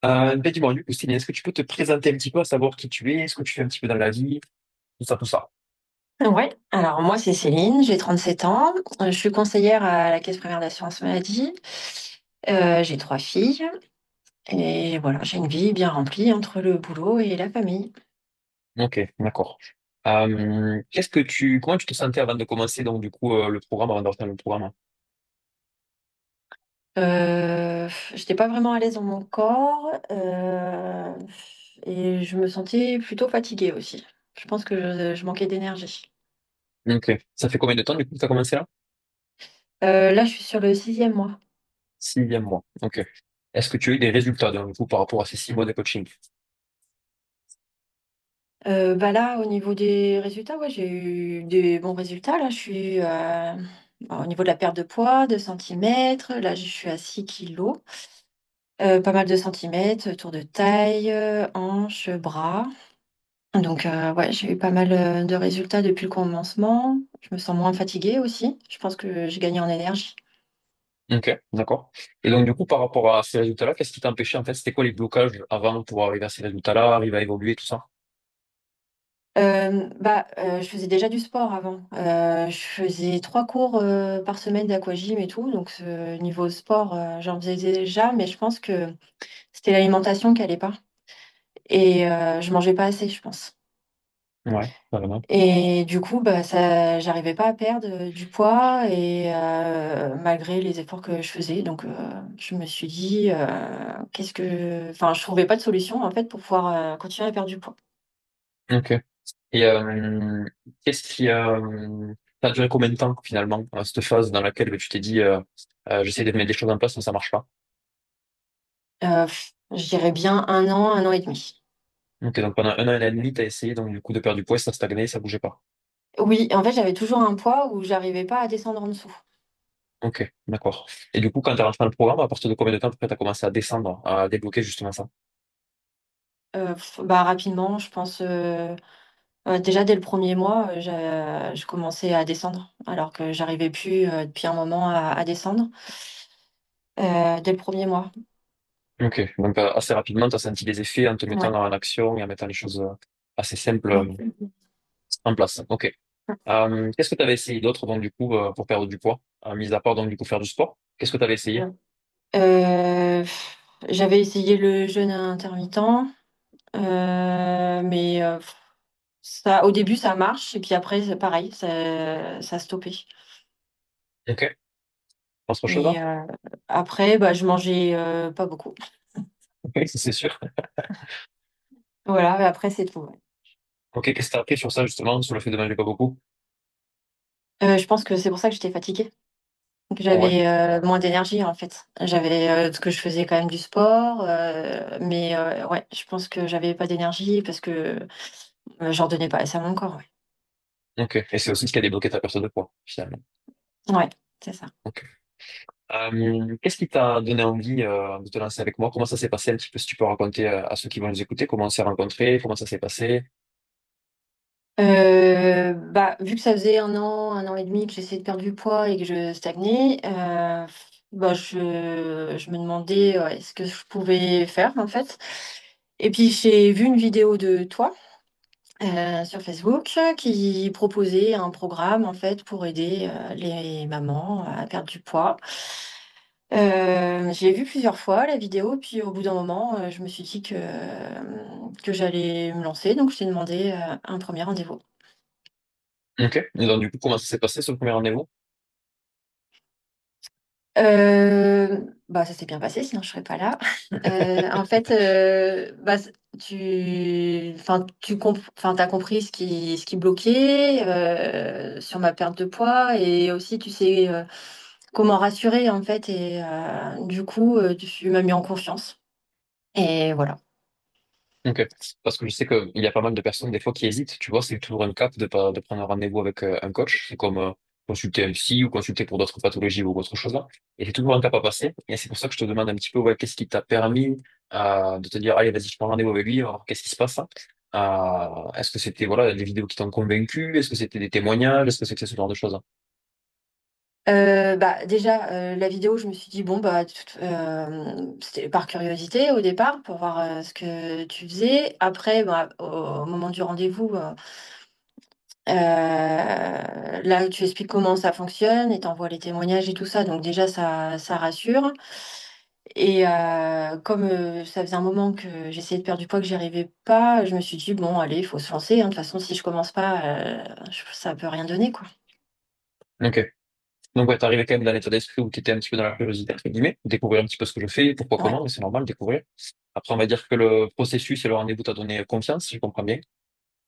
Ben dis-moi, du coup, Céline, est-ce que tu peux te présenter un petit peu, à savoir qui tu es, ce que tu fais un petit peu dans la vie, tout ça, tout ça. Ouais, alors moi c'est Céline, j'ai 37 ans, je suis conseillère à la Caisse primaire d'assurance maladie. J'ai trois filles et voilà, j'ai une vie bien remplie entre le boulot et la famille. Ok, d'accord. Comment tu te sentais avant de commencer, donc, du coup, le programme, avant de retenir le programme? J'étais pas vraiment à l'aise dans mon corps et je me sentais plutôt fatiguée aussi. Je pense que je manquais d'énergie. Ok. Ça fait combien de temps, du coup, que tu as commencé là? Là, je suis sur le sixième mois. 6e mois. Ok. Est-ce que tu as eu des résultats, donc, du coup, par rapport à ces 6 mois de coaching? Bah là, au niveau des résultats, ouais, j'ai eu des bons résultats. Là, je suis au niveau de la perte de poids, de centimètres. Là, je suis à 6 kilos. Pas mal de centimètres, tour de taille, hanches, bras. Donc, ouais, j'ai eu pas mal de résultats depuis le commencement. Je me sens moins fatiguée aussi. Je pense que j'ai gagné en énergie. Ok, d'accord. Et donc, du coup, par rapport à ces résultats-là, qu'est-ce qui t'empêchait, en fait? C'était quoi les blocages avant pour arriver à ces résultats-là, arriver à évoluer, tout ça? Je faisais déjà du sport avant. Je faisais 3 cours par semaine d'aquagym et tout. Donc, niveau sport, j'en faisais déjà, mais je pense que c'était l'alimentation qui allait pas. Et je mangeais pas assez, je pense. Ouais, carrément. Et du coup, j'arrivais pas à perdre du poids et malgré les efforts que je faisais. Donc, je me suis dit, enfin, je trouvais pas de solution en fait pour pouvoir continuer à perdre du poids. Ok. Et qu'est-ce qui ça a duré combien de temps finalement, cette phase dans laquelle tu t'es dit j'essaie de mettre des choses en place mais ça marche pas. Je dirais bien un an et demi. Ok, donc pendant 1 an et demi, tu as essayé donc du coup de perdre du poids, et ça stagnait, ça bougeait pas. Oui, en fait, j'avais toujours un poids où j'arrivais pas à descendre en dessous. Ok, d'accord. Et du coup, quand tu es rentré dans le programme, à partir de combien de temps après tu as commencé à descendre, à débloquer justement ça? Rapidement, je pense. Déjà dès le premier mois, je commençais à descendre, alors que j'arrivais plus depuis un moment à descendre. Dès le premier mois. Ok, donc assez rapidement, tu as senti les effets en te mettant Ouais. en action et en mettant les choses assez simples Mm. en place. Ok. Qu'est-ce que tu avais essayé d'autre donc du coup pour perdre du poids, mis à part donc du coup faire du sport? Qu'est-ce que tu avais essayé? Euh, J'avais essayé le jeûne intermittent, mais ça, au début ça marche et puis après c'est pareil, ça a stoppé. Ok. Autre chose Et là? après, je mangeais pas beaucoup. Oui, c'est sûr. Voilà, mais après c'est tout. Ouais. Ok, qu'est-ce que t'as appris sur ça, justement, sur le fait de manger pas beaucoup? Je pense que c'est pour ça que j'étais fatiguée. Que Ouais. j'avais moins d'énergie en fait. J'avais parce que je faisais quand même du sport, mais ouais, je pense que j'avais pas d'énergie parce que j'en donnais pas assez à mon corps. Ok. Et c'est aussi ce qui a débloqué ta perte de poids, finalement. Ouais, ouais, c'est ça. Ok. Qu'est-ce qui t'a donné envie de te lancer avec moi? Comment ça s'est passé un petit peu, si tu peux raconter à ceux qui vont nous écouter, comment on s'est rencontrés, comment ça s'est passé? Vu que ça faisait un an et demi que j'essayais de perdre du poids et que je stagnais, je me demandais ce que je pouvais faire en fait. Et puis j'ai vu une vidéo de toi sur Facebook qui proposait un programme en fait pour aider les mamans à perdre du poids. J'ai vu plusieurs fois la vidéo, puis au bout d'un moment, je me suis dit que j'allais me lancer, donc je t'ai demandé un premier rendez-vous. Ok. Et donc, du coup, comment ça s'est passé, ce premier rendez-vous? Ça s'est bien passé, sinon je serais pas là. En fait, t'as compris ce qui bloquait sur ma perte de poids et aussi tu sais comment rassurer en fait et du coup tu m'as mis en confiance et voilà. Ok. Parce que je sais qu'il y a pas mal de personnes, des fois, qui hésitent. Tu vois, c'est toujours un cap de prendre un rendez-vous avec un coach. C'est comme consulter un psy ou consulter pour d'autres pathologies ou autre chose là. Et c'est toujours un cap à passer. Et c'est pour ça que je te demande un petit peu, ouais, qu'est-ce qui t'a permis de te dire, allez, vas-y, je prends rendez-vous avec lui, alors qu'est-ce qui se passe, hein. Est-ce que c'était, voilà, des vidéos qui t'ont convaincu? Est-ce que c'était des témoignages? Est-ce que c'était ce genre de choses? Bah, déjà, la vidéo, je me suis dit, bon, bah, c'était par curiosité au départ pour voir ce que tu faisais. Après, bah, au moment du rendez-vous, là, tu expliques comment ça fonctionne et t'envoies les témoignages et tout ça. Donc déjà, ça rassure. Et comme ça faisait un moment que j'essayais de perdre du poids, que j'y arrivais pas, je me suis dit, bon, allez, il faut se lancer, hein. De toute façon, si je commence pas, ça peut rien donner, quoi. Ok. Donc ouais, t'arrivais quand même dans l'état d'esprit où t'étais un petit peu dans la curiosité, entre guillemets, découvrir un petit peu ce que je fais, pourquoi, Ouais, comment, mais c'est normal de découvrir. Après, on va dire que le processus et le rendez-vous t'a donné confiance, si je comprends bien.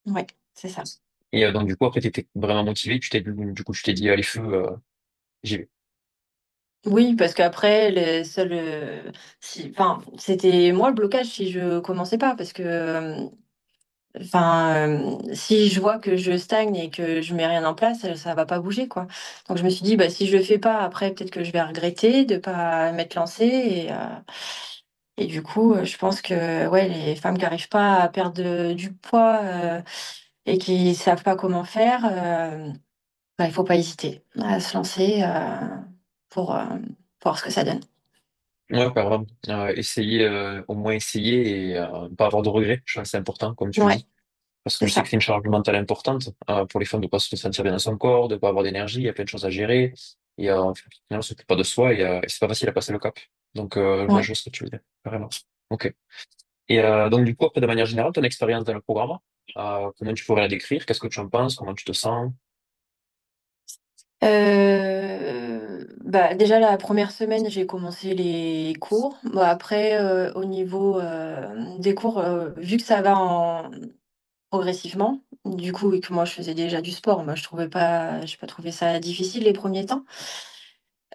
ouais, c'est ça. Et donc du coup, après, t'étais vraiment motivé, du coup, tu t'es dit, allez, feu, j'y vais. Oui, parce qu'après, le seul, enfin, c'était moi le blocage si je commençais pas, parce que, si je vois que je stagne et que je mets rien en place, ça va pas bouger, quoi. Donc je me suis dit, bah, si je le fais pas, après, peut-être que je vais regretter de pas m'être lancée. Et du coup, je pense que ouais, les femmes qui n'arrivent pas à perdre du poids et qui savent pas comment faire, bah, il faut pas hésiter à se lancer pour voir ce que ça donne. Ouais, pas grave. Essayer, au moins essayer et pas avoir de regrets, je pense que c'est important, comme tu le Ouais, dis. Parce que c'est je sais que ça. c'est une charge mentale importante pour les femmes de pas se sentir bien dans son corps, de pas avoir d'énergie, il y a plein de choses à gérer. Et au final, on s'occupe pas de soi et c'est pas facile à passer le cap. Donc, ouais, je Ouais. vois ce que tu veux dire, carrément. Ok. Et donc, du coup, après, de manière générale, ton expérience dans le programme, comment tu pourrais la décrire? Qu'est-ce que tu en penses? Comment tu te sens? Bah, déjà la première semaine, j'ai commencé les cours. Bon, après, au niveau des cours, vu que ça va progressivement, du coup, et que moi je faisais déjà du sport, moi j'ai pas trouvé ça difficile les premiers temps.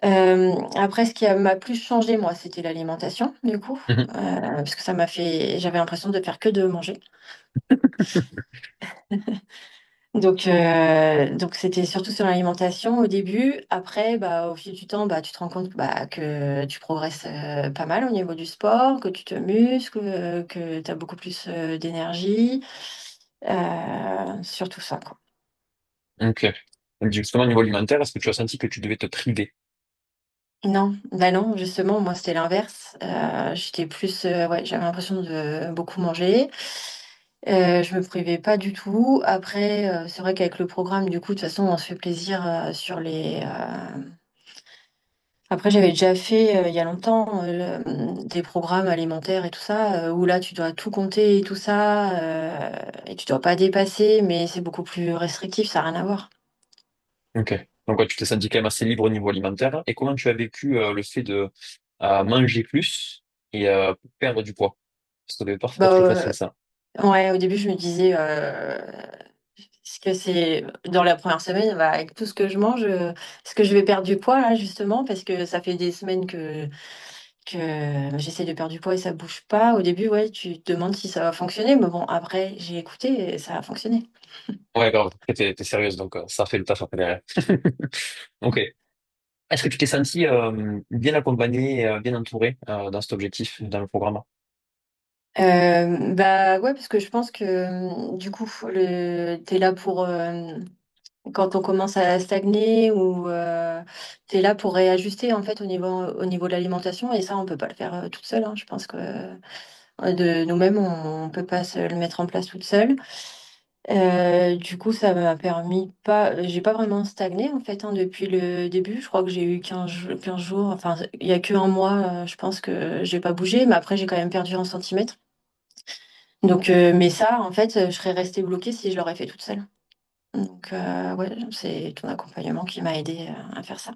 Après, ce qui m'a plus changé, moi, c'était l'alimentation, du coup, Mhm. parce que j'avais l'impression de faire que de manger. Donc c'était surtout sur l'alimentation au début. Après, bah, au fil du temps, bah, tu te rends compte bah, que tu progresses pas mal au niveau du sport, que tu te muscles, que tu as beaucoup plus d'énergie, surtout ça, quoi. Ok. Donc, justement, au niveau alimentaire, est-ce que tu as senti que tu devais te priver? Non, bah non, justement, moi c'était l'inverse. J'étais plus, ouais, j'avais l'impression de beaucoup manger. Je me privais pas du tout. Après, c'est vrai qu'avec le programme, du coup, de toute façon, on se fait plaisir sur les. Après, j'avais déjà fait il y a longtemps des programmes alimentaires et tout ça, où là, tu dois tout compter et tout ça, et tu dois pas dépasser, mais c'est beaucoup plus restrictif, ça n'a rien à voir. Ok. Donc, ouais, tu t'es senti quand même assez libre au niveau alimentaire. Et comment tu as vécu le fait de manger plus et perdre du poids? Parce qu'au départ, c'est pas Bah, très facile, ça. ouais, au début, je me disais, est-ce que c'est dans la première semaine, bah, avec tout ce que je mange, est-ce que je vais perdre du poids là, justement, parce que ça fait des semaines que j'essaie de perdre du poids et ça bouge pas. Au début, ouais, tu te demandes si ça va fonctionner, mais bon, après, j'ai écouté et ça a fonctionné. Ouais, grave. Après, t'es sérieuse, donc ça fait le taf après derrière. Ok. Est-ce que tu t'es senti bien accompagnée, et, bien entourée dans cet objectif, dans le programme? Bah ouais, parce que je pense que du coup, t'es là pour quand on commence à stagner ou t'es là pour réajuster en fait au niveau de l'alimentation et ça, on peut pas le faire toute seule, hein. Je pense que de nous-mêmes, on peut pas se le mettre en place toute seule. Du coup, ça m'a permis pas, j'ai pas vraiment stagné en fait hein, depuis le début. Je crois que j'ai eu 15 jours, enfin, il y a que un mois, je pense que j'ai pas bougé, mais après, j'ai quand même perdu un centimètre. Donc, mais ça, en fait, je serais restée bloquée si je l'aurais fait toute seule. Donc, ouais, c'est ton accompagnement qui m'a aidé à faire ça.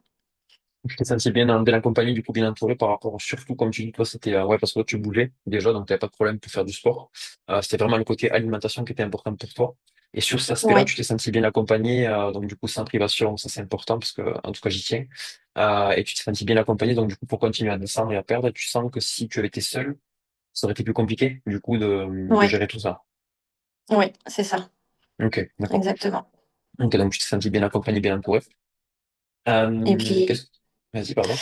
Tu t'es senti bien accompagnée, du coup, bien entourée par rapport, surtout, comme tu dis, toi, c'était, ouais, parce que toi, tu bougeais déjà, donc t'avais pas de problème pour faire du sport. C'était vraiment le côté alimentation qui était important pour toi. Et sur cet aspect-là, Oui, tu t'es senti bien accompagnée, donc du coup, sans privation, ça c'est important, parce que, en tout cas, j'y tiens. Et tu t'es senti bien accompagnée, donc du coup, pour continuer à descendre et à perdre, tu sens que si tu avais été seule, ça aurait été plus compliqué, du coup, de oui, gérer tout ça. oui, c'est ça, Ok, d'accord. exactement. Ok, donc tu t'es senti bien accompagné, bien entouré. Et Euh, puis, qu'est-ce... Vas-y, pardon.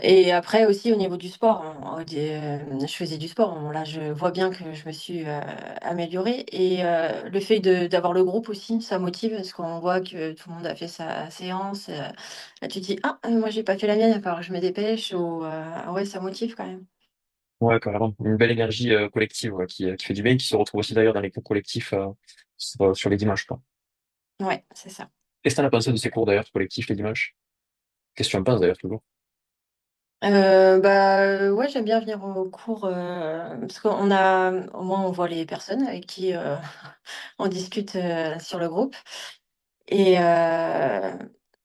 Et après aussi au niveau du sport, je faisais du sport. Là, je vois bien que je me suis améliorée. Et le fait d'avoir le groupe aussi, ça motive parce qu'on voit que tout le monde a fait sa séance. Là, tu te dis, ah, moi, j'ai pas fait la mienne, il va falloir que je me dépêche. Ou, ouais, ça motive quand même. Ouais, carrément. Une belle énergie collective ouais, qui fait du bien, qui se retrouve aussi d'ailleurs dans les cours collectifs sur les dimanches, quoi. Ouais, c'est ça. Qu'est-ce que t'en as pensé de ces cours d'ailleurs collectifs les dimanches? Qu'est-ce que tu en penses d'ailleurs toujours? Ouais, j'aime bien venir au cours parce qu'on a, au moins, on voit les personnes avec qui on discute sur le groupe. Et, euh,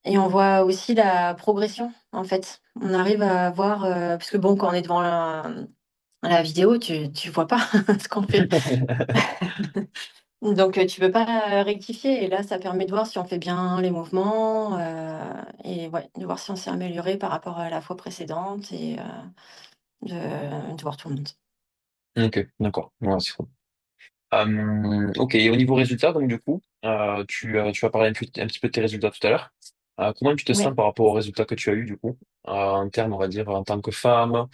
et on voit aussi la progression, en fait. On arrive à voir, parce que bon, quand on est devant la vidéo, tu vois pas ce qu'on fait. Donc, tu peux pas rectifier. Et là, ça permet de voir si on fait bien les mouvements et ouais, de voir si on s'est amélioré par rapport à la fois précédente et de voir tout le monde. Ok, d'accord. Ouais, c'est cool. Ok, et au niveau résultat, donc du coup, tu vas parler un petit peu de tes résultats tout à l'heure. Comment tu te sens Ouais. par rapport aux résultats que tu as eu du coup, en termes, on va dire, en tant que femme?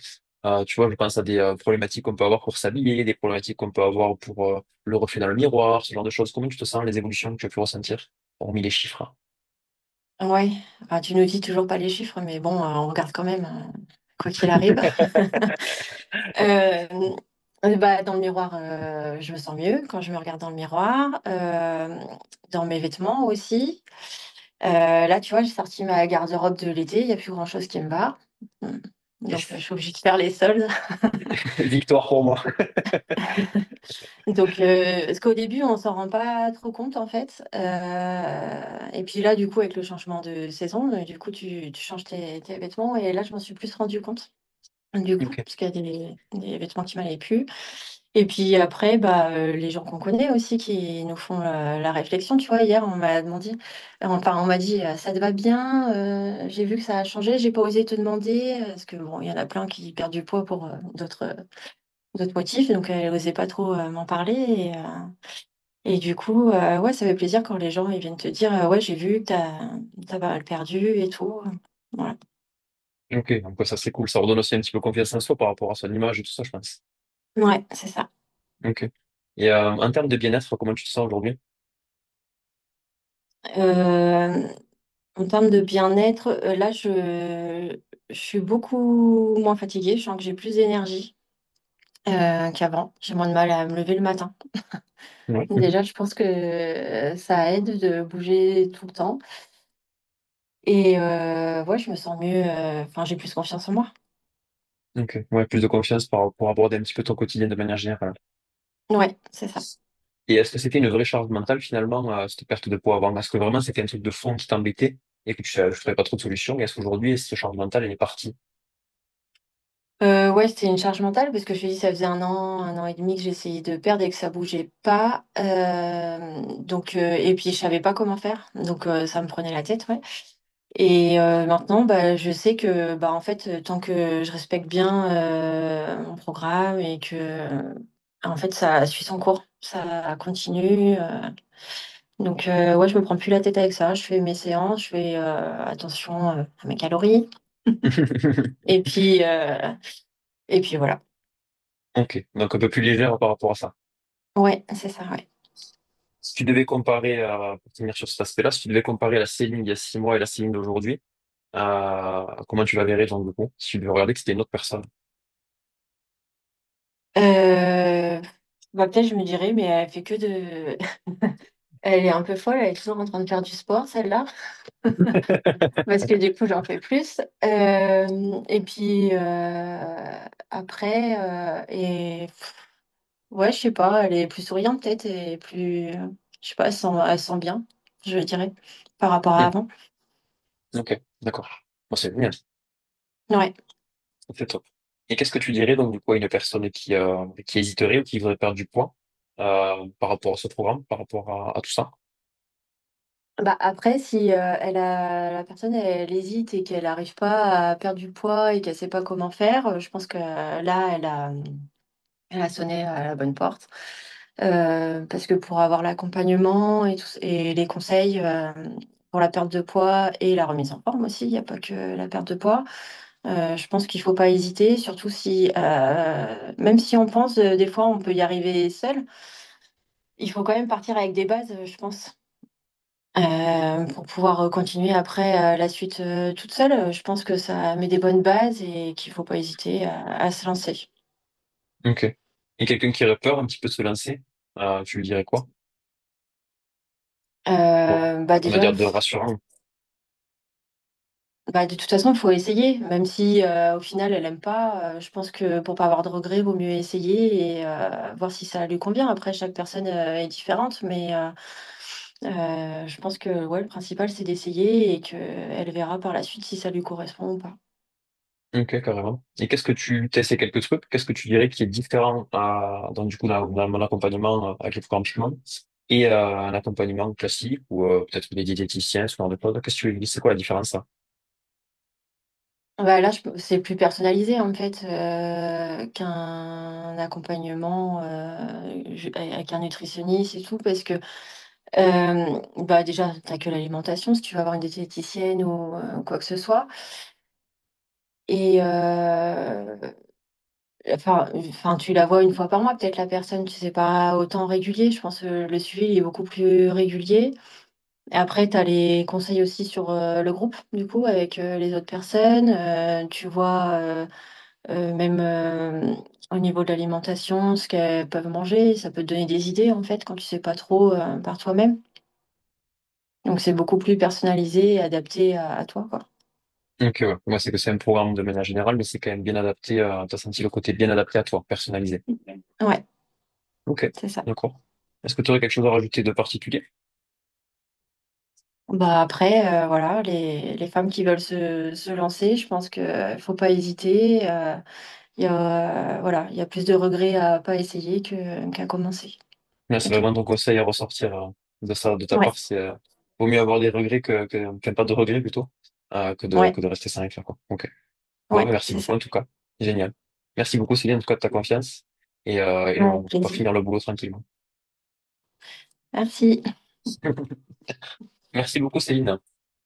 Tu vois, je pense à des problématiques qu'on peut avoir pour s'habiller, des problématiques qu'on peut avoir pour le reflet dans le miroir, ce genre de choses. Comment tu te sens, les évolutions que tu as pu ressentir, hormis les chiffres? Ouais. Enfin, tu nous dis toujours pas les chiffres, mais bon, on regarde quand même, quoi qu'il arrive. Euh, Dans le miroir, je me sens mieux quand je me regarde dans le miroir. Dans mes vêtements aussi. Là, tu vois, j'ai sorti ma garde-robe de l'été. Il n'y a plus grand-chose qui me va. Mm. Donc, je Yes. suis obligée de faire les soldes. Victoire pour moi. Donc, parce qu'au début, on s'en rend pas trop compte, en fait. Et puis là, du coup, avec le changement de saison, du coup, tu changes tes vêtements. Et là, je m'en suis plus rendu compte, du coup, Ok. parce qu'il y a des vêtements qui m'allaient plus. Et puis après, les gens qu'on connaît aussi qui nous font la réflexion. Tu vois, hier, on m'a demandé, enfin, on m'a dit, ça te va bien, j'ai vu que ça a changé, j'ai pas osé te demander, parce que bon, il y en a plein qui perdent du poids pour d'autres motifs, donc elle n'osait pas trop m'en parler. Et du coup, ouais, ça fait plaisir quand les gens ils viennent te dire, ouais, j'ai vu que t'as pas mal perdu et tout. Voilà. Ok, donc ça c'est cool. Ça redonne aussi un petit peu confiance en soi par rapport à son image et tout ça, je pense. Ouais, c'est ça. Ok. Et en termes de bien-être, comment tu te sens aujourd'hui? Euh, En termes de bien-être, là, je suis beaucoup moins fatiguée. Je sens que j'ai plus d'énergie qu'avant. J'ai moins de mal à me lever le matin. Ouais. Déjà, je pense que ça aide de bouger tout le temps. Et ouais, je me sens mieux. Enfin, j'ai plus confiance en moi. Ok. Ouais, plus de confiance pour aborder un petit peu ton quotidien de manière générale. Ouais, c'est ça. Et est-ce que c'était une vraie charge mentale finalement, cette perte de poids avant? Est-ce que vraiment c'était un truc de fond qui t'embêtait et que tu ne trouvais pas trop de solution? Et est-ce qu'aujourd'hui, cette charge mentale, elle est partie? Ouais, c'était une charge mentale parce que je te dis, ça faisait un an et demi que j'essayais de perdre et que ça bougeait pas. Donc, et puis je savais pas comment faire. Donc, ça me prenait la tête, ouais. Et maintenant, je sais que en fait, tant que je respecte bien mon programme et que en fait ça suit son cours, ça continue. Donc ouais, je me prends plus la tête avec ça. Je fais mes séances, je fais attention à mes calories. Et puis voilà. Ok. Donc un peu plus légère par rapport à ça. Ouais, c'est ça, ouais. Si tu devais comparer, pour tenir sur cet aspect-là, si tu devais comparer la Céline il y a 6 mois et la Céline d'aujourd'hui, comment tu la verrais donc du coup? Si tu devais regarder que c'était une autre personne. Euh, Peut-être je me dirais, mais elle fait que de. Elle est un peu folle, elle est toujours en train de faire du sport, celle-là. Parce que du coup, j'en fais plus. Et puis après, ouais, je sais pas, elle est plus souriante peut-être et plus, je sais pas, elle sent bien, je dirais, par rapport à Hmm. avant. Ok, d'accord. Bon, c'est bien, Ouais. c'est top. Et qu'est-ce que tu dirais donc du coup à une personne qui hésiterait ou qui voudrait perdre du poids par rapport à ce programme, par rapport à tout ça? Après, si la personne elle hésite et qu'elle n'arrive pas à perdre du poids et qu'elle sait pas comment faire, je pense que là, elle a sonné à la bonne porte. Parce que pour avoir l'accompagnement et les conseils pour la perte de poids et la remise en forme aussi, il n'y a pas que la perte de poids. Je pense qu'il faut pas hésiter, surtout si, même si on pense, des fois on peut y arriver seul, il faut quand même partir avec des bases, je pense, pour pouvoir, continuer après, la suite, toute seule. Je pense que ça met des bonnes bases et qu'il faut pas hésiter à se lancer. Ok. Et quelqu'un qui aurait peur un petit peu de se lancer, tu lui dirais quoi? Bon, Bah, on va déjà, dire de rassurant. bah, de toute façon, il faut essayer, même si, au final elle aime pas, je pense que pour pas avoir de regrets, vaut mieux essayer et voir si ça lui convient. Après chaque personne, est différente, mais je pense que, ouais, le principal c'est d'essayer et qu'elle verra par la suite si ça lui correspond ou pas. Ok, carrément. Et qu'est-ce que tu essayé quelques trucs? Qu'est-ce que tu dirais qui est différent donc du coup dans mon accompagnement avec les programmes Piment et un accompagnement classique ou peut-être des diététiciens, ce genre de choses. Qu'est-ce que tu c'est quoi la différence là? Bah, là, je p c'est plus personnalisé en fait, qu'un accompagnement, je avec un nutritionniste et tout parce que, bah, déjà, tu as que l'alimentation si tu vas avoir une diététicienne ou quoi que ce soit et enfin, tu la vois une fois par mois peut-être la personne, tu sais, pas autant régulier. Je pense, le suivi, il est beaucoup plus régulier. Et après, tu as les conseils aussi sur, le groupe, du coup, avec, les autres personnes. Tu vois, même, au niveau de l'alimentation, ce qu'elles peuvent manger. Ça peut te donner des idées, en fait, quand tu sais pas trop, par toi-même. Donc c'est beaucoup plus personnalisé et adapté à toi, quoi. Ok, ouais. Moi, c'est que c'est un programme de manière générale, mais c'est quand même bien adapté. T'as senti le côté bien adapté à toi, personnalisé. Ouais, Ok, c'est ça. d'accord. Est-ce que tu aurais quelque chose à rajouter de particulier? Bah, après, voilà, les femmes qui veulent se lancer, je pense qu'il faut pas hésiter, il y a voilà, il y a plus de regrets à pas essayer qu'à commencer. Mais c'est C'est tout. vraiment ton conseil à ressortir de ta Ouais, part, c'est vaut mieux avoir des regrets qu'un pas de regrets plutôt, ouais, que de rester sans rien faire, quoi. Ok. Bon, ouais, mais merci c'est beaucoup ça. en tout cas. Génial. Merci beaucoup Céline en tout cas de ta confiance et Avec on va plaisir. finir le boulot tranquillement. Merci. Merci beaucoup Céline.